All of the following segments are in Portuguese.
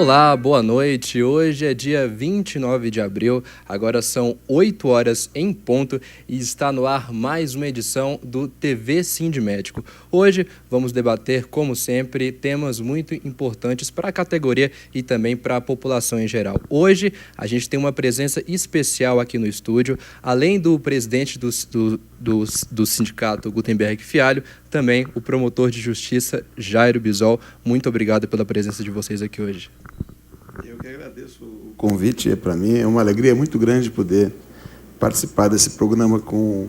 Olá, boa noite. Hoje é dia 29 de abril, agora são 8 horas em ponto e está no ar mais uma edição do TV Sindmédico. Hoje vamos debater, como sempre, temas muito importantes para a categoria e também para a população em geral. Hoje a gente tem uma presença especial aqui no estúdio, além do presidente do sindicato Gutenberg Fialho, também o promotor de justiça Jairo Bisol. Muito obrigado pela presença de vocês aqui hoje. Eu que agradeço o convite. Para mim é uma alegria muito grande poder participar desse programa com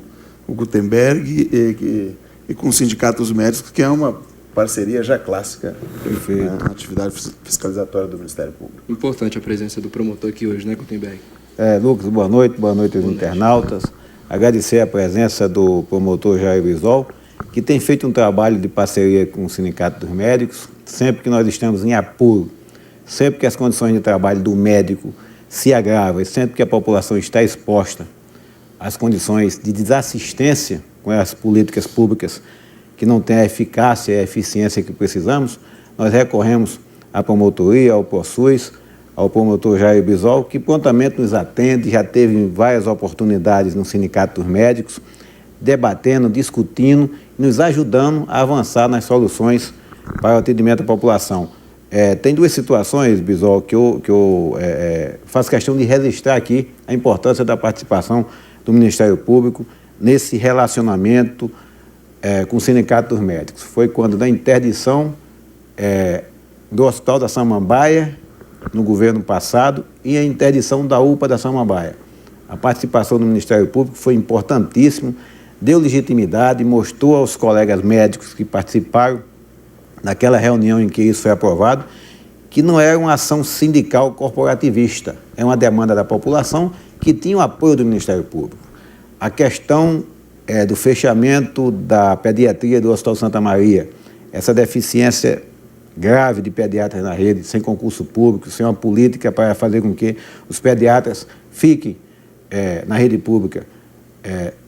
o Gutenberg e com o Sindicato dos Médicos, que é uma parceria já clássica na atividade fiscalizatória do Ministério Público. Importante a presença do promotor aqui hoje, né, Gutenberg? Lucas, boa noite aos internautas. Agradecer a presença do promotor Jairo Bisol, que tem feito um trabalho de parceria com o Sindicato dos Médicos, sempre que nós estamos em apuro, sempre que as condições de trabalho do médico se agravam, sempre que a população está exposta às condições de desassistência com as políticas públicas que não têm a eficácia e a eficiência que precisamos, nós recorremos à promotoria, ao ProSUS, ao promotor Jairo Bisol, que prontamente nos atende, já teve várias oportunidades no Sindicato dos Médicos, debatendo, discutindo, nos ajudando a avançar nas soluções para o atendimento à população. Tem duas situações, Bisol, que eu faço questão de registrar aqui a importância da participação do Ministério Público nesse relacionamento com o Sindicato dos Médicos. Foi quando da interdição do Hospital da Samambaia, no governo passado, e a interdição da UPA da Samambaia. A participação do Ministério Público foi importantíssima, deu legitimidade, mostrou aos colegas médicos que participaram naquela reunião em que isso foi aprovado, que não era uma ação sindical corporativista, é uma demanda da população que tinha o apoio do Ministério Público. A questão do fechamento da pediatria do Hospital Santa Maria, essa deficiência grave de pediatras na rede, sem concurso público, sem uma política para fazer com que os pediatras fiquem na rede pública.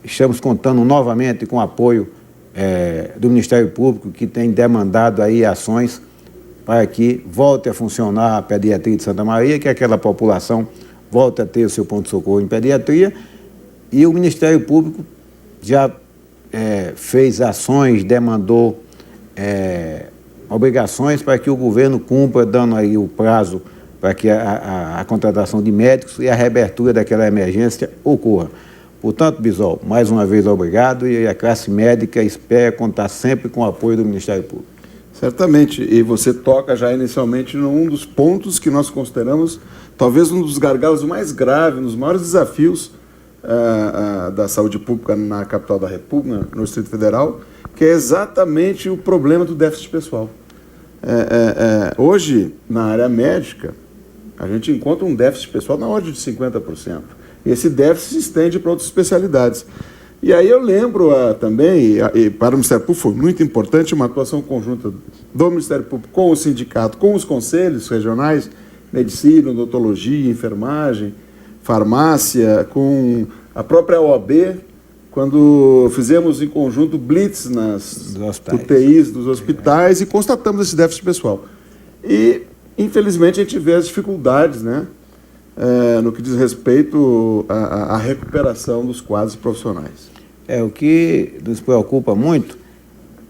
Estamos contando novamente com o apoio do Ministério Público, que tem demandado aí ações para que volte a funcionar a pediatria de Santa Maria, que aquela população volte a ter o seu ponto de socorro em pediatria, e o Ministério Público já fez ações, demandou obrigações para que o governo cumpra, dando aí o prazo para que a contratação de médicos e a reabertura daquela emergência ocorra. Portanto, Bisol, mais uma vez obrigado, e a classe médica espera contar sempre com o apoio do Ministério Público. Certamente, e você toca já inicialmente num dos pontos que nós consideramos talvez um dos gargalos mais graves, um dos maiores desafios da saúde pública na capital da República, no Distrito Federal, que é exatamente o problema do déficit pessoal. Hoje, na área médica, a gente encontra um déficit pessoal na ordem de 50%. E esse déficit se estende para outras especialidades. E aí eu lembro também, e para o Ministério Público foi muito importante, uma atuação conjunta do Ministério Público com o sindicato, com os conselhos regionais, medicina, odontologia, enfermagem, farmácia, com a própria OAB, quando fizemos em conjunto blitz nas UTIs dos hospitais e constatamos esse déficit pessoal. E, infelizmente, a gente vê as dificuldades, né? No que diz respeito à recuperação dos quadros profissionais. O que nos preocupa muito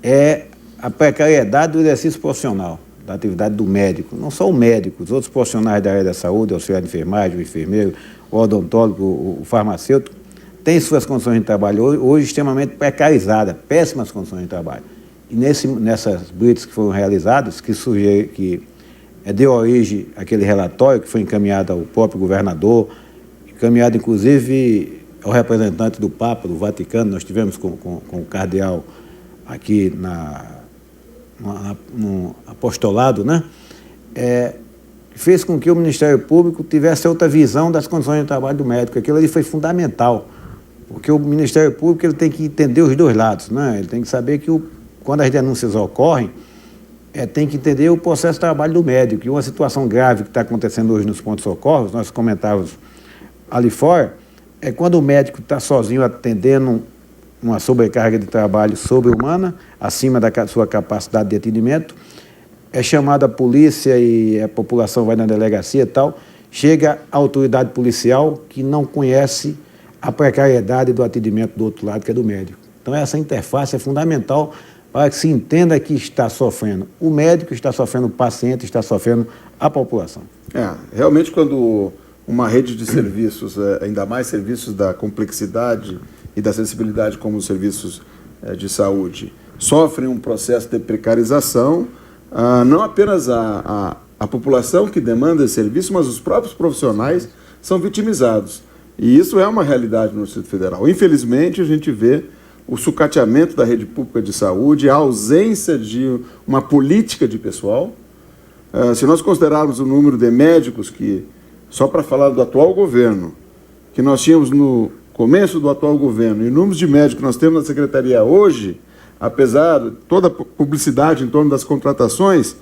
é a precariedade do exercício profissional, da atividade do médico. Não só o médico, os outros profissionais da área da saúde, o auxiliar de enfermagem, o enfermeiro, o odontólogo, o farmacêutico, têm suas condições de trabalho hoje extremamente precarizadas, péssimas condições de trabalho. E nessas blitz que foram realizadas, que deu origem àquele relatório que foi encaminhado ao próprio governador, encaminhado inclusive ao representante do Papa, do Vaticano. Nós tivemos com o cardeal aqui no apostolado, né? Fez com que o Ministério Público tivesse outra visão das condições de trabalho do médico. Aquilo ali foi fundamental, porque o Ministério Público ele tem que entender os dois lados, né? Ele tem que saber que quando as denúncias ocorrem, tem que entender o processo de trabalho do médico. E uma situação grave que está acontecendo hoje nos pontos-socorros, nós comentávamos ali fora, é quando o médico está sozinho atendendo uma sobrecarga de trabalho sobre-humana, acima da sua capacidade de atendimento, é chamada a polícia e a população vai na delegacia e tal, chega a autoridade policial que não conhece a precariedade do atendimento do outro lado, que é do médico. Então essa interface é fundamental para que se entenda que está sofrendo o médico, está sofrendo o paciente, está sofrendo a população. Realmente quando uma rede de serviços, ainda mais serviços da complexidade e da sensibilidade como os serviços de saúde, sofrem um processo de precarização, não apenas a população que demanda esse serviço, mas os próprios profissionais são vitimizados. E isso é uma realidade no Distrito Federal. Infelizmente, a gente vê o sucateamento da rede pública de saúde, a ausência de uma política de pessoal. Se nós considerarmos o número de médicos que, só para falar do atual governo, que nós tínhamos no começo do atual governo, e o número de médicos que nós temos na Secretaria hoje, apesar de toda a publicidade em torno das contratações,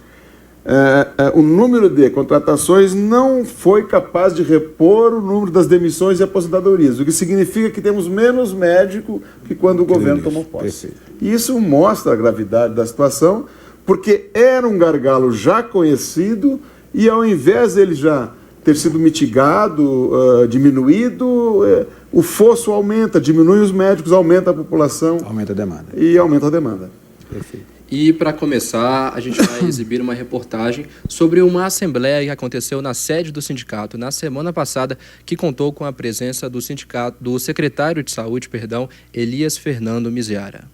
o número de contratações não foi capaz de repor o número das demissões e aposentadorias, o que significa que temos menos médico que quando o governo tomou posse. E isso mostra a gravidade da situação, porque era um gargalo já conhecido e, ao invés dele já ter sido mitigado, diminuído, o fosso aumenta, diminui os médicos, aumenta a população. Aumenta a demanda. E aumenta a demanda. Perfeito. E, para começar, a gente vai exibir uma reportagem sobre uma assembleia que aconteceu na sede do sindicato na semana passada, que contou com a presença do secretário de Saúde, Elias Fernando Miziara.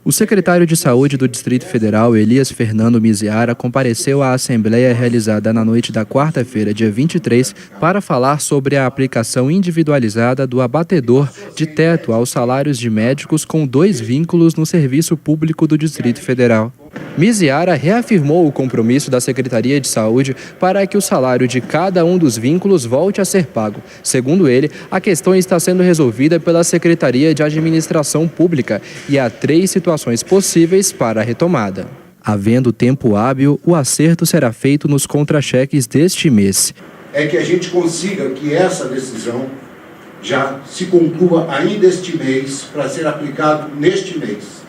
O secretário de Saúde do Distrito Federal, Elias Fernando Miziara, compareceu à assembleia realizada na noite da quarta-feira, dia 23, para falar sobre a aplicação individualizada do abatedor de teto aos salários de médicos com 2 vínculos no serviço público do Distrito Federal. Miziara reafirmou o compromisso da Secretaria de Saúde para que o salário de cada um dos vínculos volte a ser pago. Segundo ele, a questão está sendo resolvida pela Secretaria de Administração Pública e há 3 situações possíveis para a retomada. Havendo tempo hábil, o acerto será feito nos contra-cheques deste mês. É que a gente consiga que essa decisão já se conclua ainda este mês, para ser aplicado neste mês.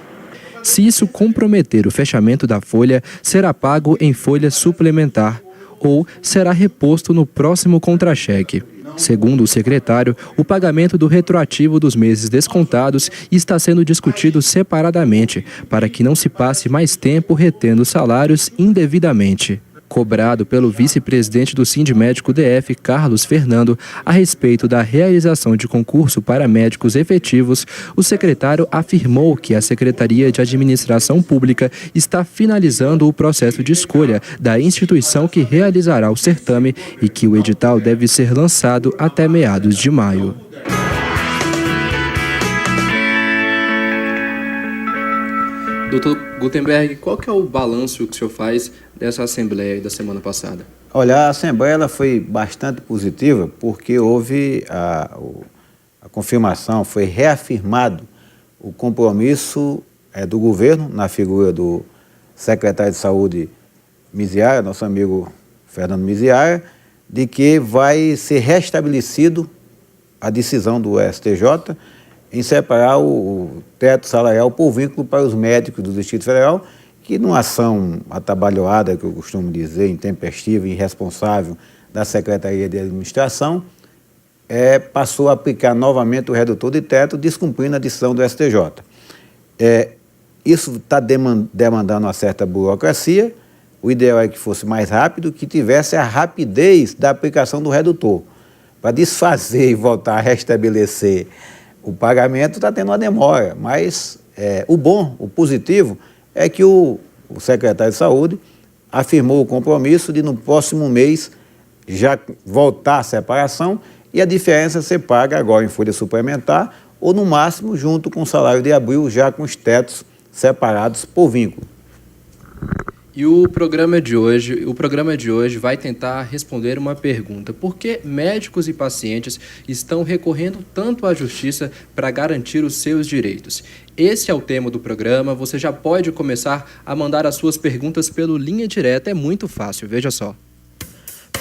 Se isso comprometer o fechamento da folha, será pago em folha suplementar ou será reposto no próximo contra-cheque. Segundo o secretário, o pagamento do retroativo dos meses descontados está sendo discutido separadamente, para que não se passe mais tempo retendo salários indevidamente. Cobrado pelo vice-presidente do Sindmédico DF, Carlos Fernando, a respeito da realização de concurso para médicos efetivos, o secretário afirmou que a Secretaria de Administração Pública está finalizando o processo de escolha da instituição que realizará o certame e que o edital deve ser lançado até meados de maio. Doutor Gutenberg, qual que é o balanço que o senhor faz dessa Assembleia da semana passada? Olha, a Assembleia ela foi bastante positiva porque houve a confirmação, foi reafirmado o compromisso do governo, na figura do secretário de Saúde Miziara, nosso amigo Fernando Miziara, de que vai ser restabelecido a decisão do STJ em separar o teto salarial por vínculo para os médicos do Distrito Federal, que numa ação atabalhoada, que eu costumo dizer, intempestiva e irresponsável da Secretaria de Administração, passou a aplicar novamente o redutor de teto, descumprindo a decisão do STJ. Isso está demandando uma certa burocracia. O ideal é que fosse mais rápido, que tivesse a rapidez da aplicação do redutor. Para desfazer e voltar a restabelecer o pagamento, está tendo uma demora, mas o positivo, é que o secretário de Saúde afirmou o compromisso de, no próximo mês, já voltar a separação e a diferença ser paga agora em folha suplementar ou, no máximo, junto com o salário de abril, já com os tetos separados por vínculo. E o programa de hoje vai tentar responder uma pergunta: por que médicos e pacientes estão recorrendo tanto à justiça para garantir os seus direitos? Esse é o tema do programa. Você já pode começar a mandar as suas perguntas pelo Linha Direta, é muito fácil, veja só.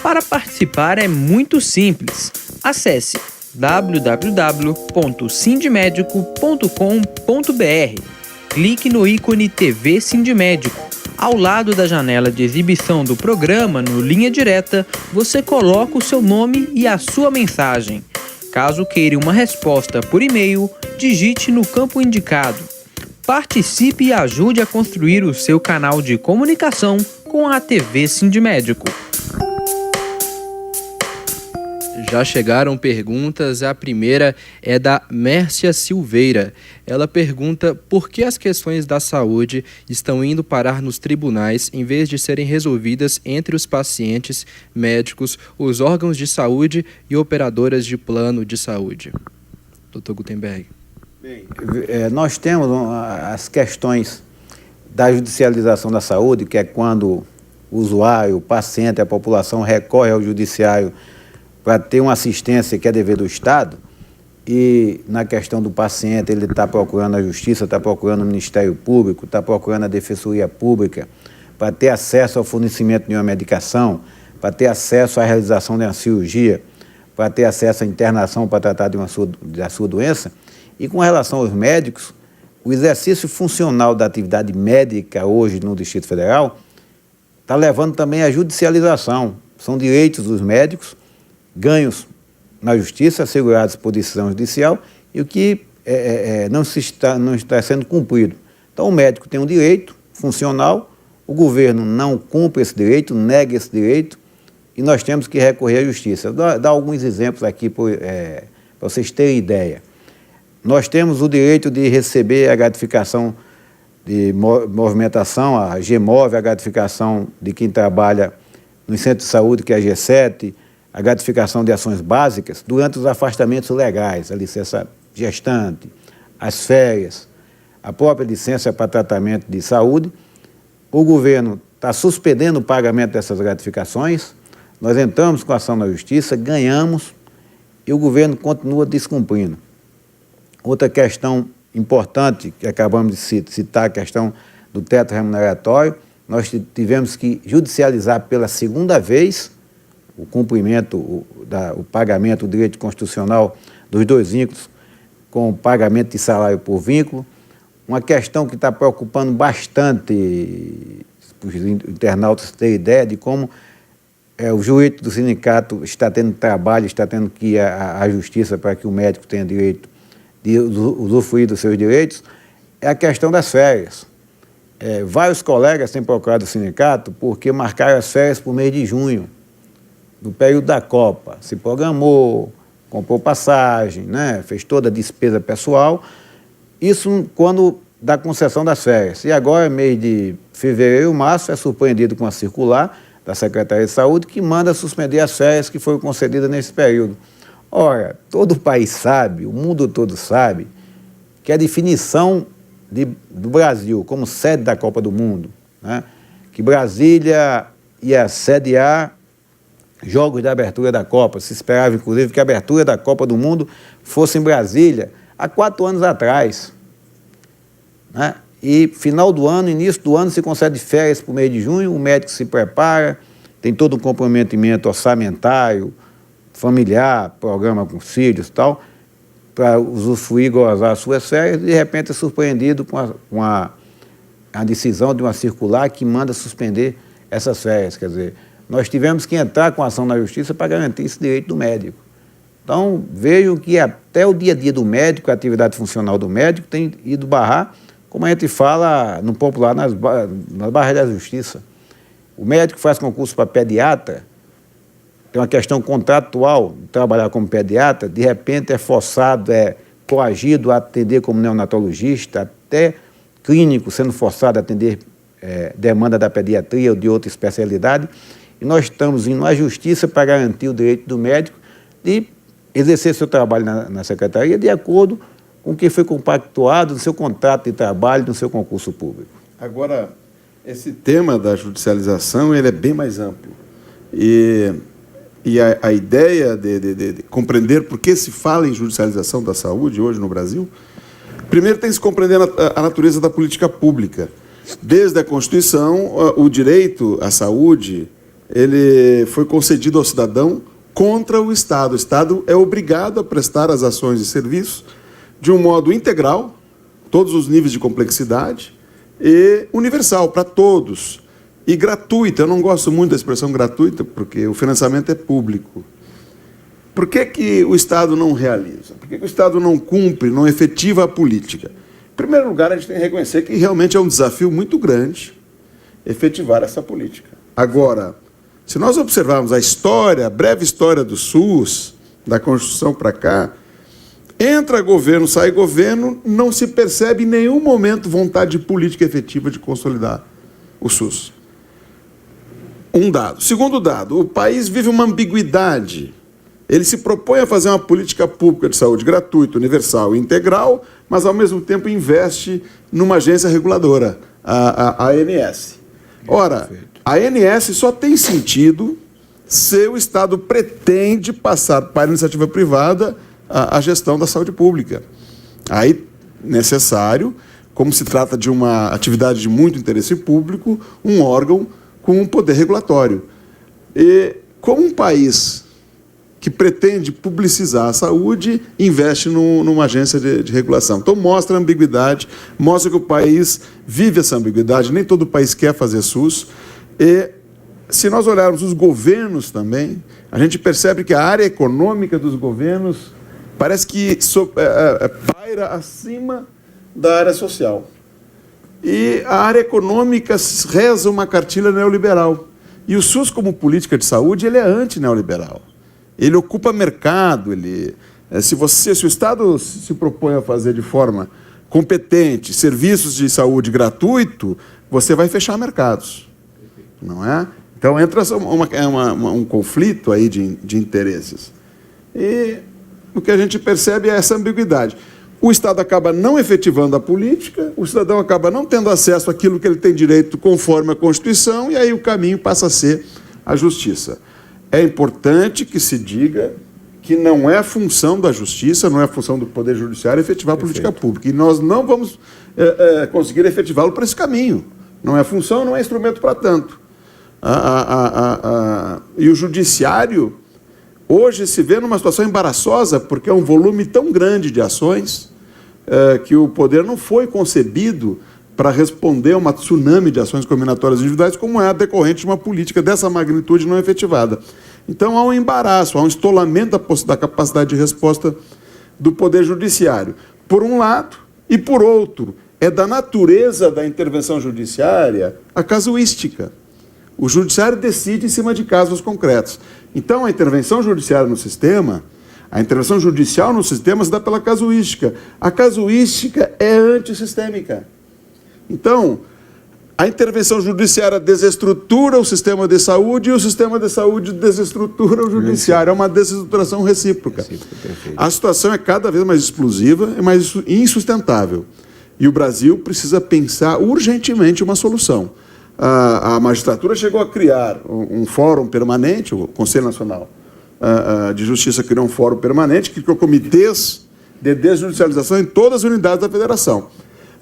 Para participar é muito simples. Acesse www.sindmedico.com.br. Clique no ícone TV Sindmédico. Ao lado da janela de exibição do programa, no Linha Direta, você coloca o seu nome e a sua mensagem. Caso queira uma resposta por e-mail, digite no campo indicado. Participe e ajude a construir o seu canal de comunicação com a TV Sindmédico. Já chegaram perguntas, a primeira é da Mércia Silveira. Ela pergunta por que as questões da saúde estão indo parar nos tribunais em vez de serem resolvidas entre os pacientes, médicos, os órgãos de saúde e operadoras de plano de saúde. Dr. Gutenberg. Bem, nós temos as questões da judicialização da saúde, que é quando o usuário, o paciente, a população recorre ao judiciário para ter uma assistência que é dever do Estado, e na questão do paciente ele está procurando a Justiça, está procurando o Ministério Público, está procurando a Defensoria Pública para ter acesso ao fornecimento de uma medicação, para ter acesso à realização de uma cirurgia, para ter acesso à internação para tratar da sua doença. E com relação aos médicos, o exercício funcional da atividade médica hoje no Distrito Federal está levando também à judicialização. São direitos dos médicos, ganhos na Justiça, assegurados por decisão judicial, e o que não está sendo cumprido. Então, o médico tem um direito funcional, o governo não cumpre esse direito, nega esse direito, e nós temos que recorrer à Justiça. Vou dar alguns exemplos aqui para vocês terem ideia. Nós temos o direito de receber a gratificação de movimentação, a GMOV, a gratificação de quem trabalha no centro de saúde, que é a G7, a gratificação de ações básicas durante os afastamentos legais, a licença gestante, as férias, a própria licença para tratamento de saúde. O governo está suspendendo o pagamento dessas gratificações, nós entramos com a ação na Justiça, ganhamos e o governo continua descumprindo. Outra questão importante, que acabamos de citar, a questão do teto remuneratório, nós tivemos que judicializar pela segunda vez o cumprimento, o pagamento, o direito constitucional dos 2 vínculos com o pagamento de salário por vínculo. Uma questão que está preocupando bastante os internautas terem ideia de como o jurídico do sindicato está tendo trabalho, está tendo que ir à Justiça para que o médico tenha direito de usufruir dos seus direitos, é a questão das férias. Vários colegas têm procurado o sindicato porque marcaram as férias para o mês de junho, no período da Copa. Se programou, comprou passagem, né? Fez toda a despesa pessoal. Isso quando da concessão das férias. E agora, mês de fevereiro, março, é surpreendido com a circular da Secretaria de Saúde que manda suspender as férias que foram concedidas nesse período. Ora, todo o país sabe, o mundo todo sabe, que a definição do Brasil como sede da Copa do Mundo, né? Que Brasília ia sediar jogos da abertura da Copa. Se esperava, inclusive, que a abertura da Copa do Mundo fosse em Brasília há 4 anos atrás. Né? E final do ano, início do ano, se concede férias para o mês de junho, o médico se prepara, tem todo um comprometimento orçamentário, familiar, programa com filhos e tal, para usufruir e gozar as suas férias, e de repente é surpreendido com a decisão de uma circular que manda suspender essas férias. Quer dizer, nós tivemos que entrar com ação na Justiça para garantir esse direito do médico. Então, vejo que até o dia a dia do médico, a atividade funcional do médico tem ido barrar, como a gente fala no popular, nas barras da Justiça. O médico faz concurso para pediatra, tem uma questão contratual de trabalhar como pediatra, de repente é forçado, é coagido a atender como neonatologista, até clínico sendo forçado a atender demanda da pediatria ou de outra especialidade. E nós estamos indo à Justiça para garantir o direito do médico de exercer seu trabalho na Secretaria de acordo com o que foi compactuado no seu contrato de trabalho, no seu concurso público. Agora, esse tema da judicialização ele é bem mais amplo. E a ideia de compreender por que se fala em judicialização da saúde hoje no Brasil, primeiro tem que se compreender a natureza da política pública. Desde a Constituição, o direito à saúde ele foi concedido ao cidadão contra o Estado. O Estado é obrigado a prestar as ações e serviços de um modo integral, todos os níveis de complexidade, e universal, para todos. E gratuito. Eu não gosto muito da expressão gratuita, porque o financiamento é público. Por que o Estado não realiza? Por que o Estado não cumpre, não efetiva a política? Em primeiro lugar, a gente tem que reconhecer que realmente é um desafio muito grande efetivar essa política. Agora, se nós observarmos a história, a breve história do SUS, da Constituição para cá, entra governo, sai governo, não se percebe em nenhum momento vontade política efetiva de consolidar o SUS. Um dado. Segundo dado, o país vive uma ambiguidade. Ele se propõe a fazer uma política pública de saúde gratuita, universal e integral, mas, ao mesmo tempo, investe numa agência reguladora, a ANS. Ora, a ANS só tem sentido se o Estado pretende passar para a iniciativa privada a gestão da saúde pública. Aí, necessário, como se trata de uma atividade de muito interesse público, um órgão com um poder regulatório. E, como um país que pretende publicizar a saúde, investe numa agência de regulação. Então, mostra a ambiguidade, mostra que o país vive essa ambiguidade, nem todo país quer fazer SUS. E, se nós olharmos os governos também, a gente percebe que a área econômica dos governos parece que paira acima da área social. E a área econômica reza uma cartilha neoliberal. E o SUS, como política de saúde, ele é anti-neoliberal. Ele ocupa mercado, se o Estado se propõe a fazer de forma competente serviços de saúde gratuito, você vai fechar mercados, não é? Então entra um conflito aí de interesses. E o que a gente percebe é essa ambiguidade. O Estado acaba não efetivando a política, o cidadão acaba não tendo acesso àquilo que ele tem direito conforme a Constituição, e aí o caminho passa a ser a justiça. É importante que se diga que não é função da justiça, não é função do Poder Judiciário efetivar a política pública. E nós não vamos conseguir efetivá-lo por esse caminho. Não é função, não é instrumento para tanto. E o Judiciário, hoje, se vê numa situação embaraçosa, porque é um volume tão grande de ações que o Poder não foi concebido para responder a uma tsunami de ações combinatórias individuais, como é a decorrente de uma política dessa magnitude não efetivada. Então, há um embaraço, há um estolamento da capacidade de resposta do Poder Judiciário, por um lado, e, por outro, é da natureza da intervenção judiciária a casuística. O Judiciário decide em cima de casos concretos. Então, a intervenção judiciária no sistema, a intervenção judicial no sistema se dá pela casuística. A casuística é antissistêmica. Então, a intervenção judiciária desestrutura o sistema de saúde e o sistema de saúde desestrutura o judiciário. É uma desestruturação recíproca. A situação é cada vez mais explosiva e mais insustentável. E o Brasil precisa pensar urgentemente uma solução. A magistratura chegou a criar um fórum permanente, o Conselho Nacional de Justiça criou um fórum permanente, que criou comitês de desjudicialização em todas as unidades da federação.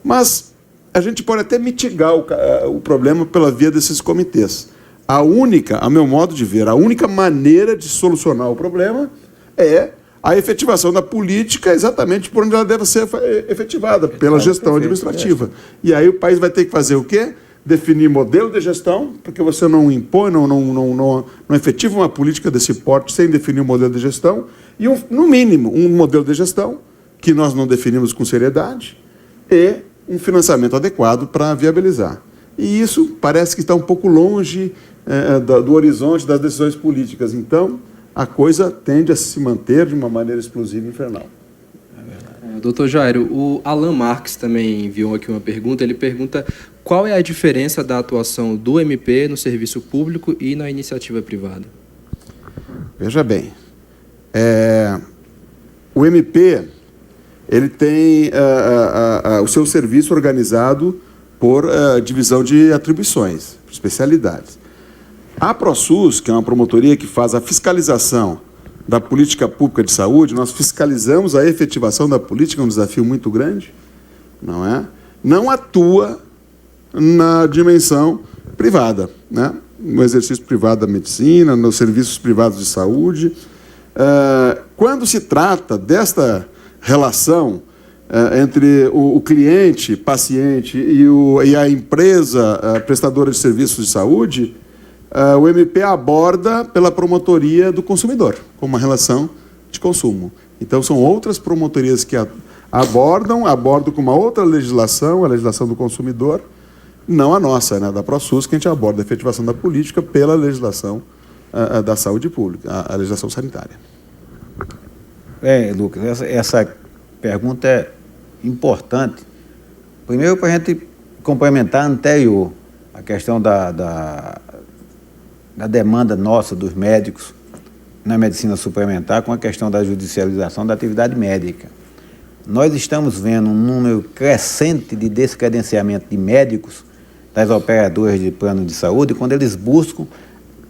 Mas a gente pode até mitigar o problema pela via desses comitês. A meu modo de ver, a única maneira de solucionar o problema é a efetivação da política exatamente por onde ela deve ser efetivada, pela gestão administrativa. E aí o país vai ter que fazer o quê? Definir modelo de gestão, porque você não impõe, não efetiva uma política desse porte sem definir um modelo de gestão, e, no mínimo, um modelo de gestão que nós não definimos com seriedade, e um financiamento adequado para viabilizar. E isso parece que está um pouco longe do horizonte das decisões políticas. Então, a coisa tende a se manter de uma maneira explosiva e infernal. Doutor Jairo, o Alan Marques também enviou aqui uma pergunta. Ele pergunta qual é a diferença da atuação do MP no serviço público e na iniciativa privada. Veja bem, o MP ele tem o seu serviço organizado por divisão de atribuições, especialidades. A ProSUS, que é uma promotoria que faz a fiscalização da política pública de saúde, nós fiscalizamos a efetivação da política, é um desafio muito grande, não atua na dimensão privada, né? no exercício privado da medicina, nos serviços privados de saúde. Quando se trata desta relação entre o cliente, paciente e a empresa prestadora de serviços de saúde, o MP aborda pela promotoria do consumidor, como uma relação de consumo. Então, são outras promotorias que abordam com uma outra legislação, a legislação do consumidor, não a nossa, né, da ProSUS, que a gente aborda a efetivação da política pela legislação da saúde pública, a legislação sanitária. Lucas, essa pergunta é importante. Primeiro, para a gente complementar a anterior, a questão da demanda nossa dos médicos na medicina suplementar com a questão da judicialização da atividade médica. Nós estamos vendo um número crescente de descredenciamento de médicos das operadoras de plano de saúde quando eles buscam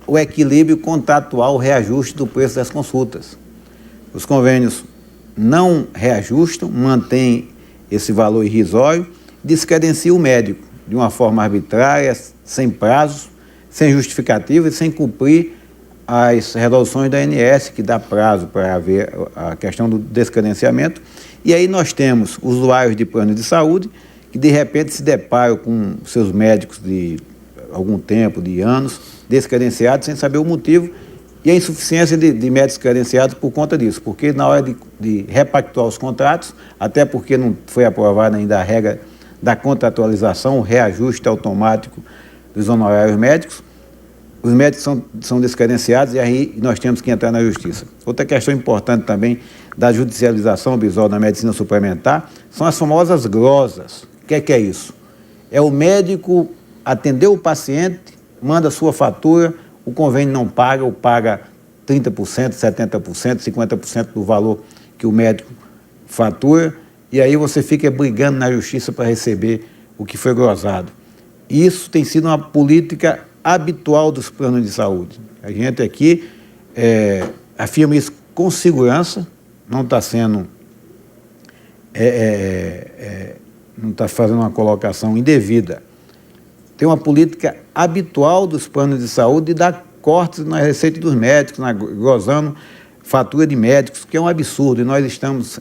o equilíbrio contratual, o reajuste do preço das consultas. Os convênios não reajustam, mantêm esse valor irrisório, descredenciam o médico de uma forma arbitrária, sem prazos, sem justificativa e sem cumprir as resoluções da ANS, que dá prazo para haver a questão do descredenciamento. E aí nós temos usuários de plano de saúde que, de repente, se deparam com seus médicos de algum tempo, de anos, descredenciados, sem saber o motivo, e a insuficiência de médicos credenciados por conta disso, porque na hora de repactuar os contratos, até porque não foi aprovada ainda a regra da contratualização, o reajuste automático dos honorários médicos, os médicos são descredenciados e aí nós temos que entrar na justiça. Outra questão importante também da judicialização, Bisol, na medicina suplementar, são as famosas glosas. O que é isso? É o médico atender o paciente, manda a sua fatura, o convênio não paga, ou paga 30%, 70%, 50% do valor que o médico fatura, e aí você fica brigando na justiça para receber o que foi glosado. Isso tem sido uma política habitual dos planos de saúde. A gente aqui afirma isso com segurança, não está sendo, não está fazendo uma colocação indevida. Tem uma política habitual dos planos de saúde de dar cortes na receita dos médicos, glosando fatura de médicos, que é um absurdo, e nós estamos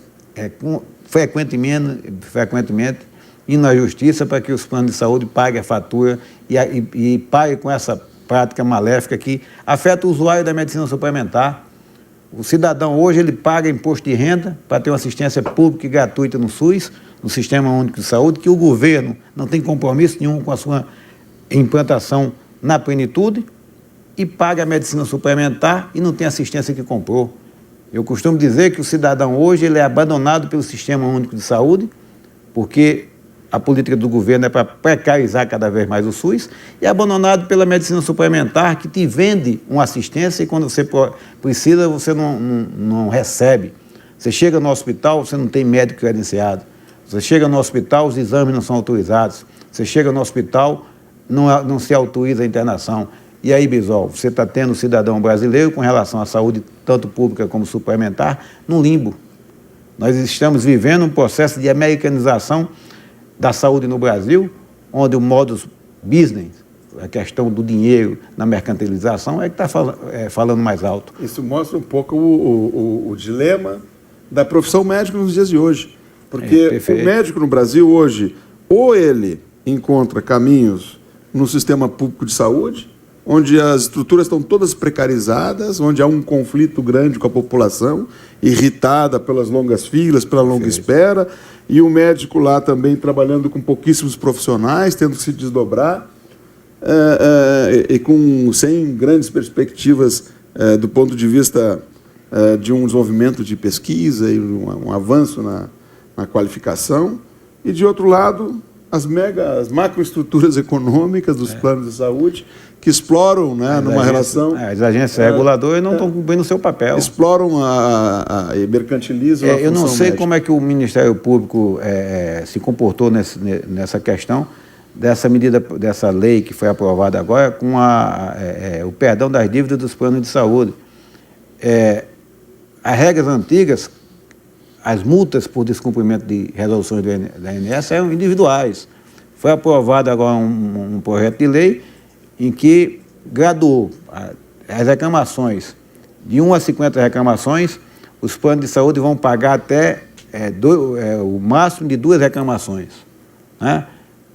frequentemente indo à justiça para que os planos de saúde paguem a fatura e paguem com essa prática maléfica que afeta o usuário da medicina suplementar. O cidadão hoje ele paga imposto de renda para ter uma assistência pública e gratuita no SUS, no Sistema Único de Saúde, que o governo não tem compromisso nenhum com a sua implantação na plenitude, e paga a medicina suplementar e não tem assistência que comprou. Eu costumo dizer que o cidadão hoje ele é abandonado pelo Sistema Único de Saúde, porque a política do governo é para precarizar cada vez mais o SUS, e é abandonado pela medicina suplementar, que te vende uma assistência e quando você precisa, você não recebe. Você chega no hospital, você não tem médico credenciado. Você chega no hospital, os exames não são autorizados. Você chega no hospital, não se autoriza a internação. E aí, Bisol, você está tendo o cidadão brasileiro, com relação à saúde, tanto pública como suplementar, num limbo. Nós estamos vivendo um processo de americanização da saúde no Brasil, onde o modus business, a questão do dinheiro na mercantilização, é que está falando mais alto. Isso mostra um pouco o dilema da profissão médica nos dias de hoje. Porque o médico no Brasil hoje, ou ele encontra caminhos no sistema público de saúde, onde as estruturas estão todas precarizadas, onde há um conflito grande com a população, irritada pelas longas filas, pela longa espera, e o médico lá também trabalhando com pouquíssimos profissionais, tendo que se desdobrar, sem grandes perspectivas do ponto de vista de um desenvolvimento de pesquisa e um avanço na qualificação, e, de outro lado, as macroestruturas econômicas dos planos de saúde, que exploram, né, numa relação... As agências reguladoras não estão cumprindo o seu papel. Exploram e mercantilizam a função Eu não sei médica. como é que o Ministério Público se comportou nessa questão dessa medida, dessa lei que foi aprovada agora, com o perdão das dívidas dos planos de saúde. As regras antigas, as multas por descumprimento de resoluções da ANS eram individuais. Foi aprovado agora um projeto de lei em que graduou as reclamações de 1 a 50 reclamações, os planos de saúde vão pagar até o máximo de 2 reclamações, né?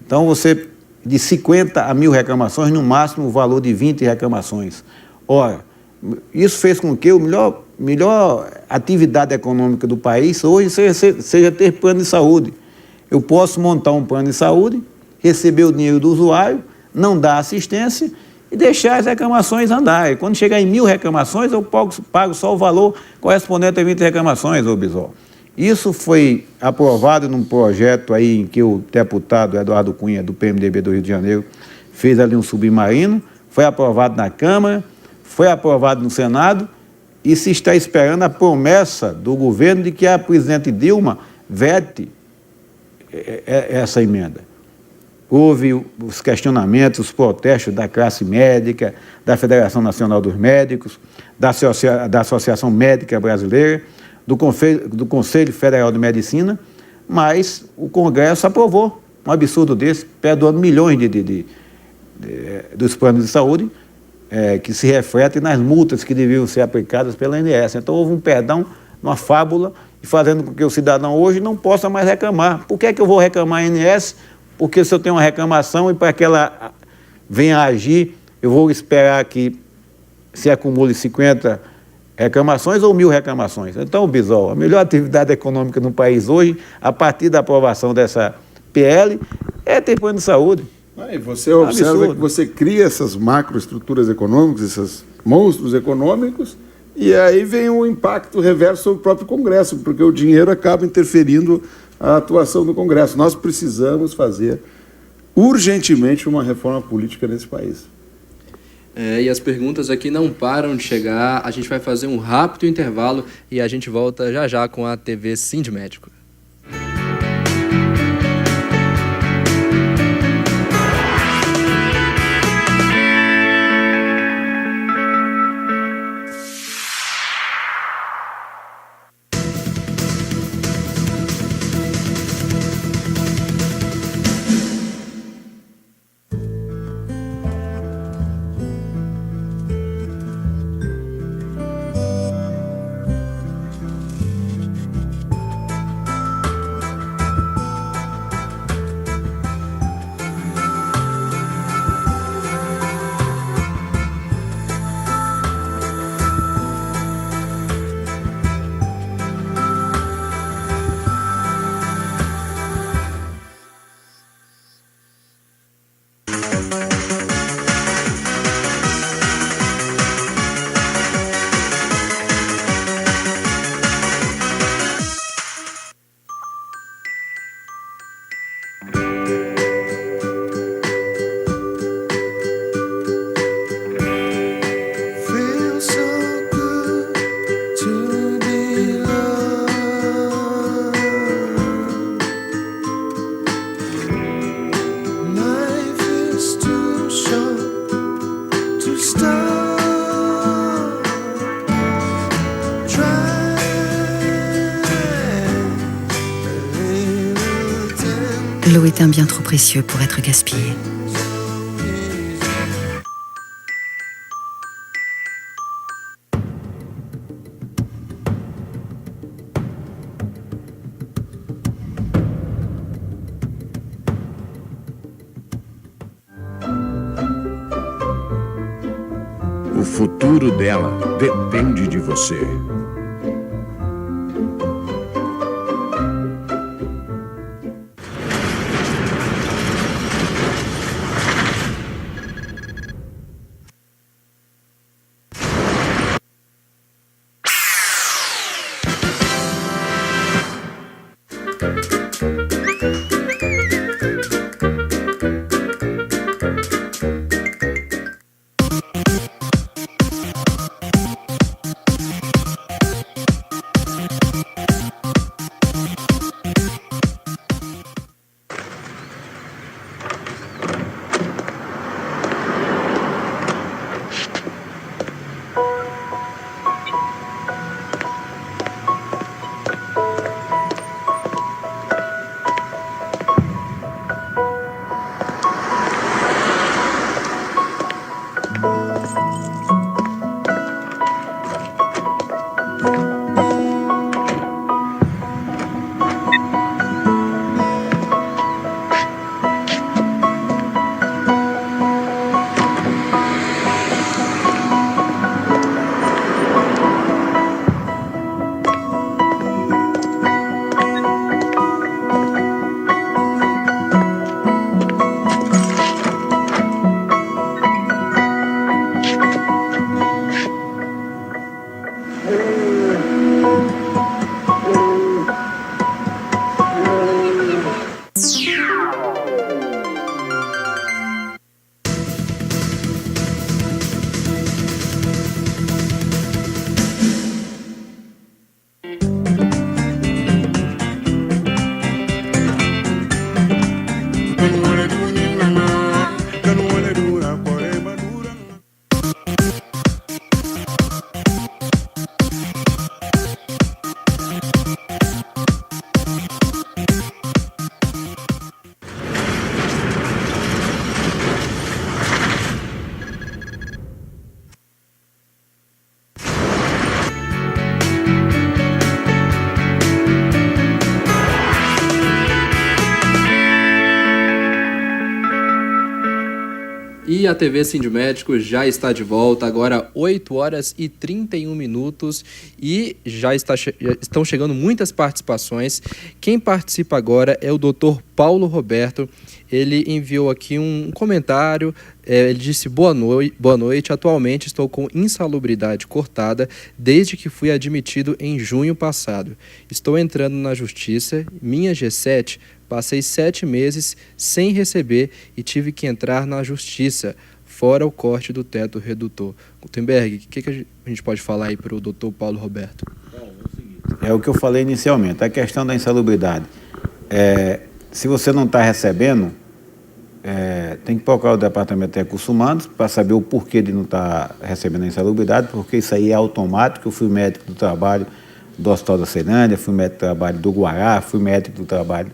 Então, você, de 50 a 1.000 reclamações, no máximo o valor de 20 reclamações. Ora, isso fez com que a melhor atividade econômica do país hoje seja ter plano de saúde. Eu posso montar um plano de saúde, receber o dinheiro do usuário, não dar assistência e deixar as reclamações andarem. Quando chegar em 1.000 reclamações, eu pago só o valor correspondente a 20 reclamações, ô Bisol. Isso foi aprovado num projeto aí em que o deputado Eduardo Cunha, do PMDB do Rio de Janeiro, fez ali um submarino, foi aprovado na Câmara, foi aprovado no Senado e se está esperando a promessa do governo de que a presidente Dilma vete essa emenda. Houve os questionamentos, os protestos da classe médica, da Federação Nacional dos Médicos, da Associação Médica Brasileira, do Conselho Federal de Medicina, mas o Congresso aprovou um absurdo desse, perdoando milhões dos planos de saúde, que se refletem nas multas que deviam ser aplicadas pela ANS. Então houve um perdão, uma fábula, fazendo com que o cidadão hoje não possa mais reclamar. Por que eu vou reclamar a ANS? Porque se eu tenho uma reclamação e para que ela venha a agir, eu vou esperar que se acumule 50 reclamações ou 1.000 reclamações. Então, Bisol, a melhor atividade econômica no país hoje, a partir da aprovação dessa PL, é ter plano de saúde. E você observa que você cria essas macroestruturas econômicas, esses monstros econômicos, e aí vem o impacto reverso sobre o próprio Congresso, porque o dinheiro acaba interferindo a atuação do Congresso. Nós precisamos fazer urgentemente uma reforma política nesse país. E as perguntas aqui não param de chegar. A gente vai fazer um rápido intervalo e a gente volta já já com a TV Sindmédico. L'eau est un bien trop précieux pour être gaspillée. O futuro dela depende de você. E a TV Sindmédico já está de volta, agora 8 horas e 31 minutos e já estão chegando muitas participações. Quem participa agora é o Dr. Paulo Roberto. Ele enviou aqui um comentário, ele disse: boa noite, atualmente estou com insalubridade cortada desde que fui admitido em junho passado. Estou entrando na justiça, minha G7, passei 7 meses sem receber e tive que entrar na justiça, fora o corte do teto redutor. Gutenberg, o que a gente pode falar aí para o doutor Paulo Roberto? É o que eu falei inicialmente, a questão da insalubridade. Se você não está recebendo, tem que procurar o Departamento de Recursos Humanos para saber o porquê de não estar recebendo a insalubridade, porque isso aí é automático. Eu fui médico do trabalho do Hospital da Ceilândia, fui médico do trabalho do Guará, fui médico do trabalho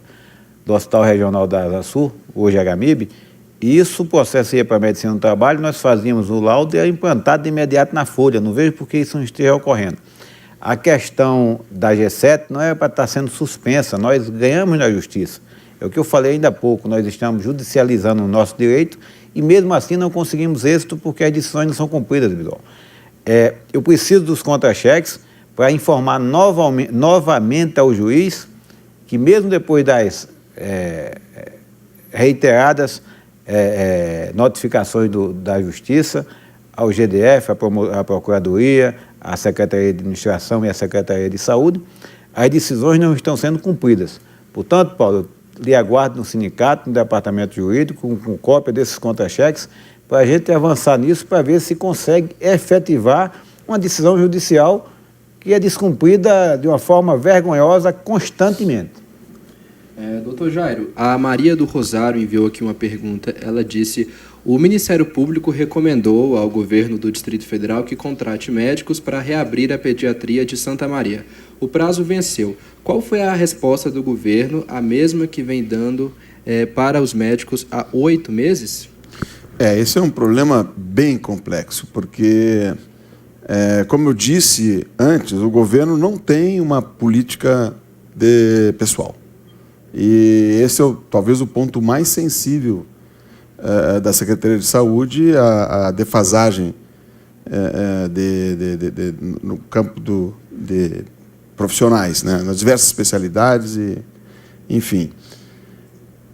do Hospital Regional da Asa Sul, hoje HMIB, e isso, o processo ia para a medicina do trabalho, nós fazíamos o laudo e era implantado de imediato na folha. Não vejo por que isso não esteja ocorrendo. A questão da G7 não é para estar sendo suspensa, nós ganhamos na justiça. É o que eu falei ainda há pouco, nós estamos judicializando o nosso direito e mesmo assim não conseguimos êxito porque as decisões não são cumpridas, Bisol. Eu preciso dos contra-cheques para informar novamente ao juiz que mesmo depois das reiteradas notificações da Justiça, ao GDF, à Procuradoria, à Secretaria de Administração e à Secretaria de Saúde, as decisões não estão sendo cumpridas. Portanto, Paulo, eu lhe aguardo no sindicato, no departamento jurídico, com cópia desses contra-cheques, para a gente avançar nisso, para ver se consegue efetivar uma decisão judicial que é descumprida de uma forma vergonhosa constantemente. Doutor Jairo, a Maria do Rosário enviou aqui uma pergunta. Ela disse: o Ministério Público recomendou ao governo do Distrito Federal que contrate médicos para reabrir a pediatria de Santa Maria. O prazo venceu. Qual foi a resposta do governo, a mesma que vem dando para os médicos há 8 meses? Esse é um problema bem complexo, porque, como eu disse antes, o governo não tem uma política de pessoal. E esse é talvez o ponto mais sensível da Secretaria de Saúde, a defasagem no campo de profissionais, né, nas diversas especialidades, enfim.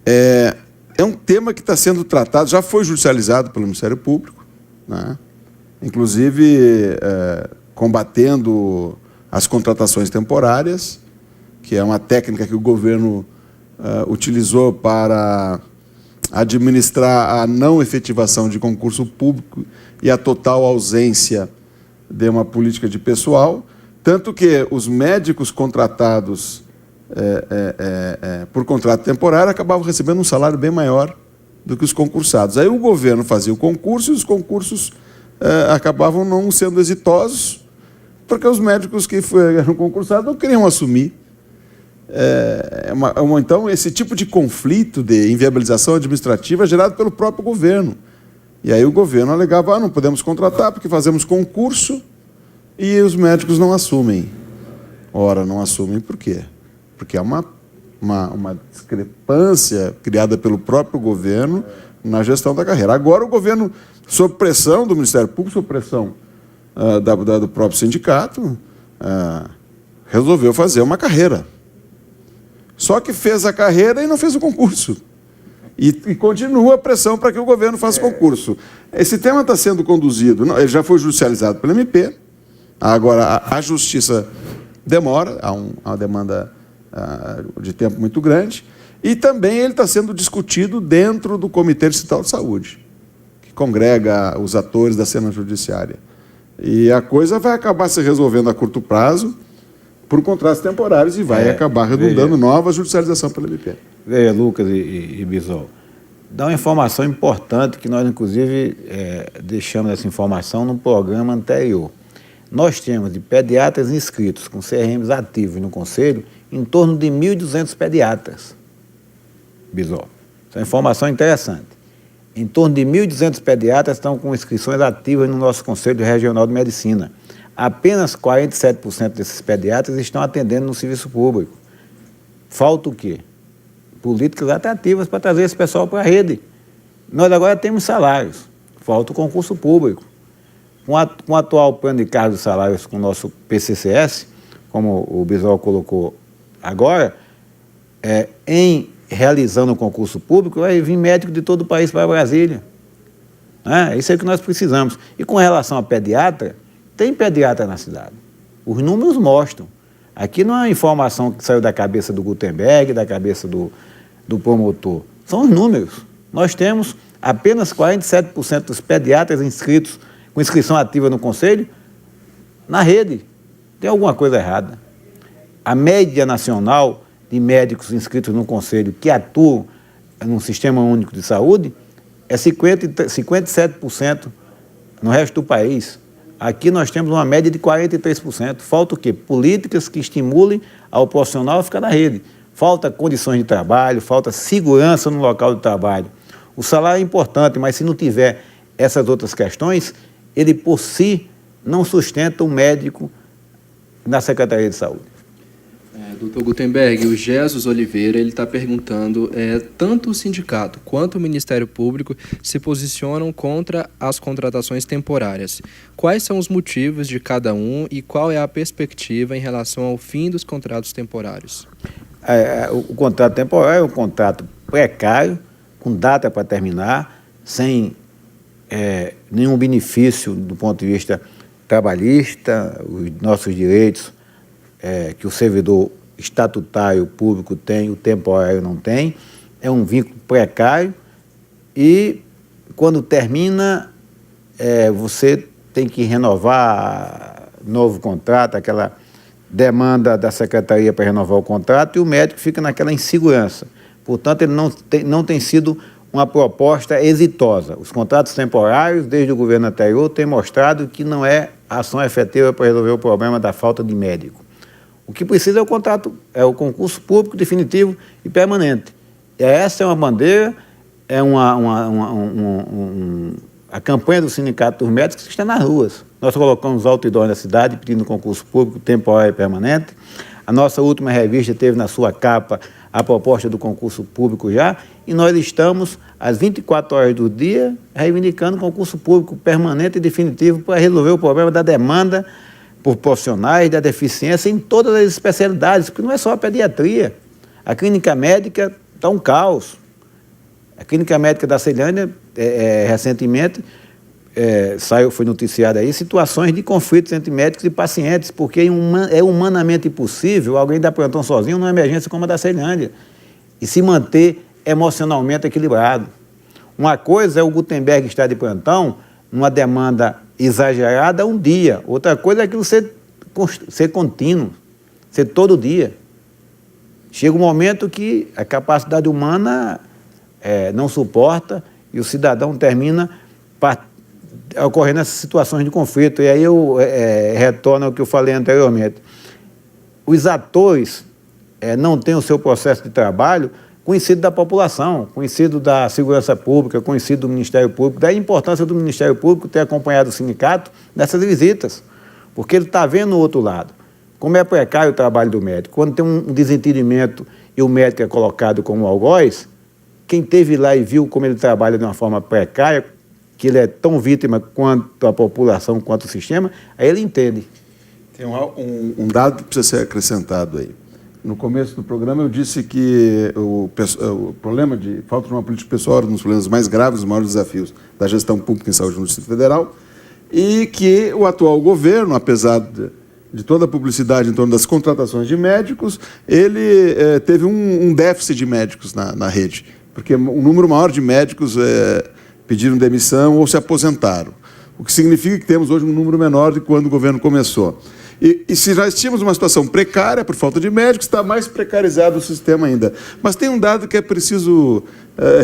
É um tema que está sendo tratado, já foi judicializado pelo Ministério Público, né, inclusive combatendo as contratações temporárias, que é uma técnica que o governo utilizou para administrar a não efetivação de concurso público e a total ausência de uma política de pessoal, tanto que os médicos contratados por contrato temporário acabavam recebendo um salário bem maior do que os concursados. Aí o governo fazia o concurso e os concursos acabavam não sendo exitosos, porque os médicos que eram concursados não queriam assumir. Então, esse tipo de conflito de inviabilização administrativa é gerado pelo próprio governo. E aí o governo alegava: não podemos contratar porque fazemos concurso e os médicos não assumem. Ora, não assumem por quê? Porque é uma discrepância criada pelo próprio governo na gestão da carreira. Agora o governo, sob pressão do Ministério Público, sob pressão do próprio sindicato, resolveu fazer uma carreira. Só que fez a carreira e não fez o concurso. E continua a pressão para que o governo faça concurso. Esse tema está sendo conduzido, ele já foi judicializado pelo MP, agora a Justiça demora, há uma demanda de tempo muito grande, e também ele está sendo discutido dentro do Comitê Distrital de Saúde, que congrega os atores da cena judiciária. E a coisa vai acabar se resolvendo a curto prazo, por contratos temporários, e vai acabar redundando nova judicialização pelo MP. Veja, Lucas e Bisol, dá uma informação importante que nós, inclusive, deixamos essa informação no programa anterior. Nós temos de pediatras inscritos com CRMs ativos no Conselho em torno de 1.200 pediatras. Bisol, essa é uma informação interessante. Em torno de 1.200 pediatras estão com inscrições ativas no nosso Conselho Regional de Medicina. Apenas 47% desses pediatras estão atendendo no serviço público. Falta o quê? Políticas atrativas para trazer esse pessoal para a rede. Nós agora temos salários. falta o concurso público. Com o atual plano de cargos e salários com o nosso PCCS, como o Bisol colocou agora, em realizando o concurso público, vai vir médico de todo o país para Brasília. Isso é o que nós precisamos. E com relação a pediatra, tem pediatra na cidade. Os números mostram. Aqui não é uma informação que saiu da cabeça do Gutenberg, da cabeça do promotor. São os números. Nós temos apenas 47% dos pediatras inscritos com inscrição ativa no Conselho na rede. Tem alguma coisa errada. A média nacional de médicos inscritos no Conselho que atuam no Sistema Único de Saúde é 57% no resto do país. Aqui nós temos uma média de 43%. Falta o quê? Políticas que estimulem ao profissional a ficar na rede. Falta condições de trabalho, falta segurança no local de trabalho. O salário é importante, mas se não tiver essas outras questões, ele por si não sustenta o médico na Secretaria de Saúde. Doutor Gutenberg, o Jesus Oliveira está perguntando, tanto o sindicato quanto o Ministério Público se posicionam contra as contratações temporárias. Quais são os motivos de cada um e qual é a perspectiva em relação ao fim dos contratos temporários? O contrato temporário é um contrato precário, com data para terminar, sem nenhum benefício do ponto de vista trabalhista, os nossos direitos que o servidor estatutário público tem, o temporário não tem. É um vínculo precário e, quando termina, você tem que renovar novo contrato, aquela demanda da secretaria para renovar o contrato, e o médico fica naquela insegurança. Portanto, ele não tem sido uma proposta exitosa. Os contratos temporários, desde o governo anterior, têm mostrado que não é ação efetiva para resolver o problema da falta de médico. O que precisa é o concurso público definitivo e permanente. E essa é uma bandeira, a campanha do Sindicato dos Médicos que está nas ruas. Nós colocamos outdoor na cidade pedindo concurso público temporário e permanente. A nossa última revista teve na sua capa a proposta do concurso público já, e nós estamos, às 24 horas do dia, reivindicando concurso público permanente e definitivo para resolver o problema da demanda por profissionais, da deficiência em todas as especialidades, porque não é só a pediatria. A clínica médica está um caos. A clínica médica da Ceilândia, recentemente, foi noticiada aí, situações de conflitos entre médicos e pacientes, porque é humanamente impossível alguém dar plantão sozinho numa emergência como a da Ceilândia e se manter emocionalmente equilibrado. Uma coisa é o Gutenberg estar de plantão numa demanda exagerada um dia. Outra coisa é aquilo ser contínuo, ser todo dia. Chega um momento que a capacidade humana não suporta e o cidadão termina ocorrendo essas situações de conflito. E aí eu retorno ao que eu falei anteriormente. Os atores não têm o seu processo de trabalho conhecido da população, conhecido da segurança pública, conhecido do Ministério Público. Daí a importância do Ministério Público ter acompanhado o sindicato nessas visitas, porque ele está vendo o outro lado. Como é precário o trabalho do médico. Quando tem um desentendimento e o médico é colocado como algoz, quem esteve lá e viu como ele trabalha de uma forma precária, que ele é tão vítima quanto a população, quanto o sistema, aí ele entende. Tem um dado que precisa ser acrescentado aí. No começo do programa eu disse que o problema de falta de uma política pessoal era um dos problemas mais graves, os maiores desafios da gestão pública em saúde no Distrito Federal, e que o atual governo, apesar de toda a publicidade em torno das contratações de médicos, ele teve um déficit de médicos na rede, porque um número maior de médicos pediram demissão ou se aposentaram, o que significa que temos hoje um número menor de quando o governo começou. E se já tínhamos uma situação precária por falta de médicos, está mais precarizado o sistema ainda. Mas tem um dado que é preciso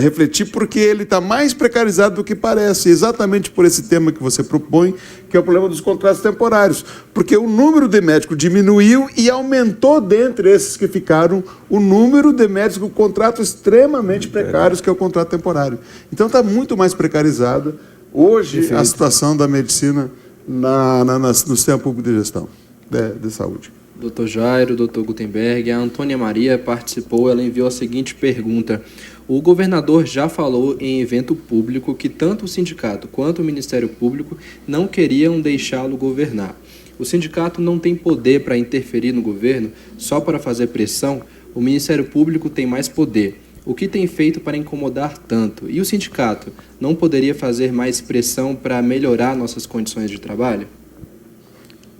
refletir, porque ele está mais precarizado do que parece, exatamente por esse tema que você propõe, que é o problema dos contratos temporários. Porque o número de médicos diminuiu e aumentou, dentre esses que ficaram, o número de médicos com contratos extremamente precários, que é o contrato temporário. Então está muito mais precarizada hoje a situação da medicina no sistema público de gestão. de saúde. Dr. Jairo, Dr. Gutenberg, a Antônia Maria participou, ela enviou a seguinte pergunta. O governador já falou em evento público que tanto o sindicato quanto o Ministério Público não queriam deixá-lo governar. O sindicato não tem poder para interferir no governo só para fazer pressão, o Ministério Público tem mais poder. O que tem feito para incomodar tanto? E o sindicato não poderia fazer mais pressão para melhorar nossas condições de trabalho?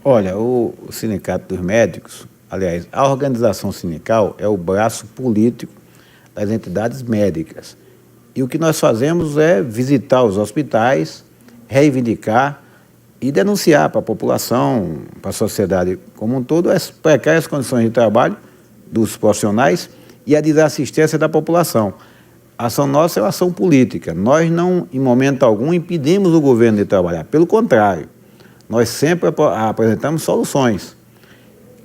Olha, o Sindicato dos Médicos, aliás, a organização sindical é o braço político das entidades médicas. E o que nós fazemos é visitar os hospitais, reivindicar e denunciar para a população, para a sociedade como um todo, as precárias condições de trabalho dos profissionais e a desassistência da população. A ação nossa é uma ação política. Nós não, em momento algum, impedimos o governo de trabalhar. Pelo contrário, nós sempre apresentamos soluções.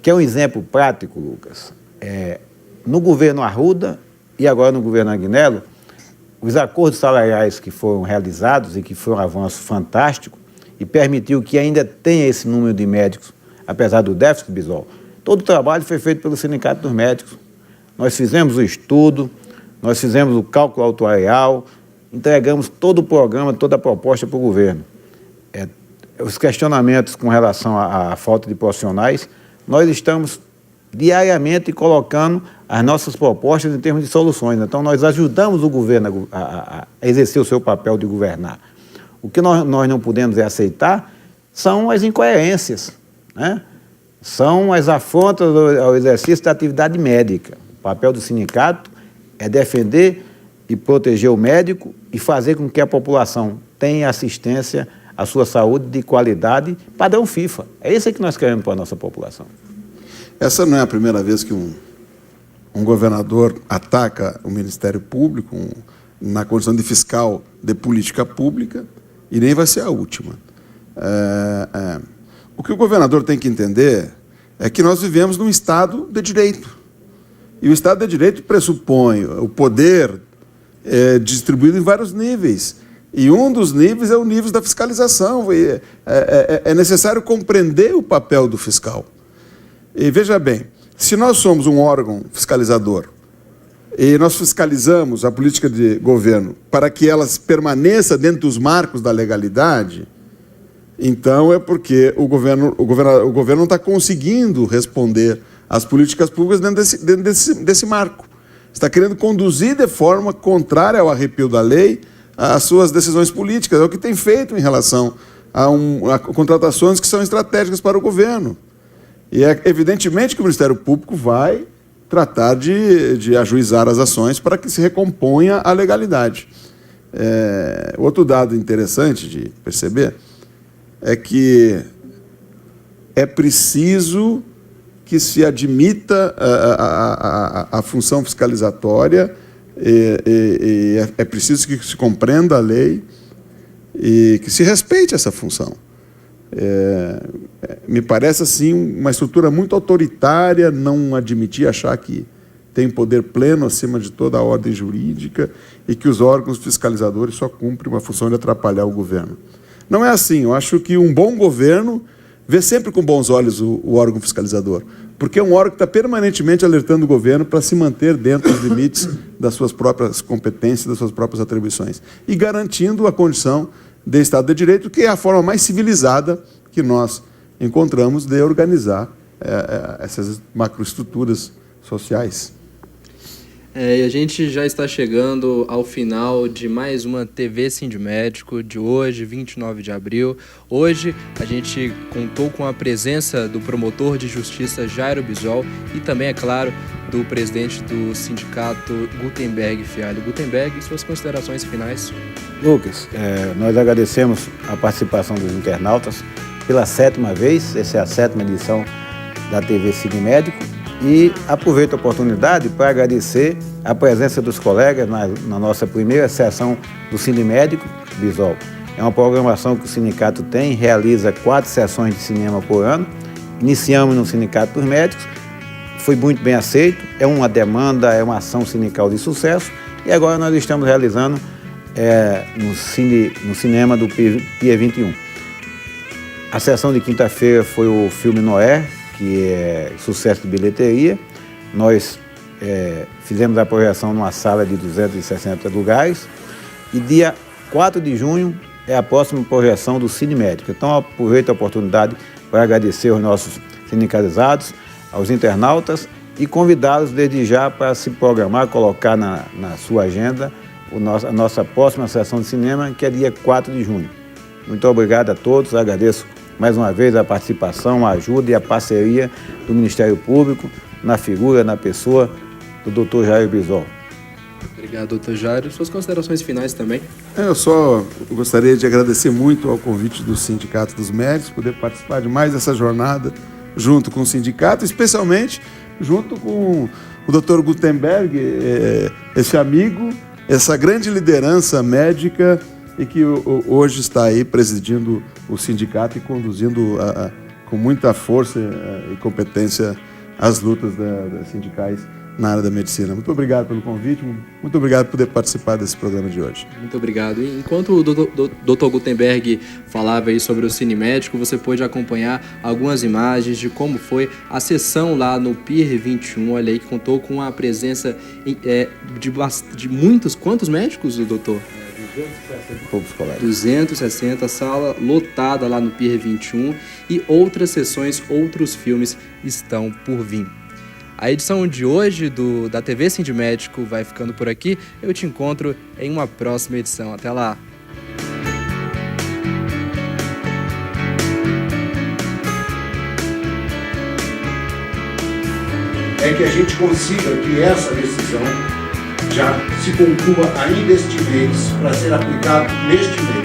Que é um exemplo prático, Lucas. No governo Arruda e agora no governo Agnello, os acordos salariais que foram realizados e que foi um avanço fantástico e permitiu que ainda tenha esse número de médicos, apesar do déficit, Bisol, todo o trabalho foi feito pelo Sindicato dos Médicos. Nós fizemos o estudo, nós fizemos o cálculo atuarial, entregamos todo o programa, toda a proposta para o governo. Os questionamentos com relação à falta de profissionais, nós estamos diariamente colocando as nossas propostas em termos de soluções. Então, nós ajudamos o governo a exercer o seu papel de governar. O que nós não podemos aceitar são as incoerências, né? São as afrontas ao exercício da atividade médica. O papel do sindicato é defender e proteger o médico e fazer com que a população tenha assistência à sua saúde de qualidade, padrão FIFA. É isso que nós queremos para a nossa população. Essa não é a primeira vez que um governador ataca o Ministério Público na condição de fiscal de política pública e nem vai ser a última. O que o governador tem que entender é que nós vivemos num Estado de Direito. E o Estado de Direito pressupõe o poder distribuído em vários níveis. E um dos níveis é o nível da fiscalização. É necessário compreender o papel do fiscal. E veja bem, se nós somos um órgão fiscalizador e nós fiscalizamos a política de governo para que ela permaneça dentro dos marcos da legalidade, então é porque o governo não está conseguindo responder às políticas públicas dentro desse marco. Está querendo conduzir de forma contrária ao arrepio da lei as suas decisões políticas. É o que tem feito em relação a contratações que são estratégicas para o governo. E é evidentemente que o Ministério Público vai tratar de ajuizar as ações para que se recomponha a legalidade. Outro dado interessante de perceber é que é preciso que se admita a função fiscalizatória e é preciso que se compreenda a lei e que se respeite essa função. Me parece assim uma estrutura muito autoritária não admitir, achar que tem poder pleno acima de toda a ordem jurídica e que os órgãos fiscalizadores só cumprem uma função de atrapalhar o governo. Não é assim. Eu acho que um bom governo vê sempre com bons olhos o órgão fiscalizador, porque é um órgão que está permanentemente alertando o governo para se manter dentro dos limites das suas próprias competências, das suas próprias atribuições, e garantindo a condição de Estado de Direito, que é a forma mais civilizada que nós encontramos de organizar essas macroestruturas sociais. E a gente já está chegando ao final de mais uma TV Sindmédico de hoje, 29 de abril. Hoje a gente contou com a presença do promotor de justiça Jairo Bisol e também, é claro, do presidente do sindicato Gutenberg Fialho. Gutenberg, suas considerações finais. Lucas, nós agradecemos a participação dos internautas pela 7ª vez, essa é a 7ª edição da TV Sindmédico. E aproveito a oportunidade para agradecer a presença dos colegas na nossa primeira sessão do Sindmédico, Bisol. É uma programação que o sindicato tem, realiza 4 sessões de cinema por ano. Iniciamos no Sindicato dos Médicos, foi muito bem aceito, é uma demanda, é uma ação sindical de sucesso. E agora nós estamos realizando no cinema do Pier 21. A sessão de quinta-feira foi o filme Noé, que é sucesso de bilheteria. Nós fizemos a projeção numa sala de 260 lugares. E dia 4 de junho é a próxima projeção do Cine Médico. Então, aproveito a oportunidade para agradecer aos nossos sindicalizados, aos internautas e convidá-los desde já para se programar, colocar na sua agenda a nossa próxima sessão de cinema, que é dia 4 de junho. Muito obrigado a todos, agradeço mais uma vez a participação, a ajuda e a parceria do Ministério Público na figura, na pessoa do Dr. Jair Bisol. Obrigado, doutor Jair. Suas considerações finais também? Eu só gostaria de agradecer muito ao convite do Sindicato dos Médicos, poder participar de mais dessa jornada junto com o sindicato, especialmente junto com o Dr. Gutenberg, esse amigo, essa grande liderança médica e que hoje está aí presidindo o sindicato e conduzindo com muita força e competência as lutas sindicais na área da medicina. Muito obrigado pelo convite, muito obrigado por poder participar desse programa de hoje. Muito obrigado. E enquanto o Dr. Gutenberg falava aí sobre o Cine Médico, você pôde acompanhar algumas imagens de como foi a sessão lá no Pier 21, olha aí, que contou com a presença de muitos... Quantos médicos, doutor? 260 e poucos colegas. 260, sala lotada lá no Pier 21 e outras sessões, outros filmes estão por vir. A edição de hoje da TV Sindimédico vai ficando por aqui. Eu te encontro em uma próxima edição. Até lá! É que a gente consiga que essa decisão já se conclua ainda este mês, para ser aplicado neste mês.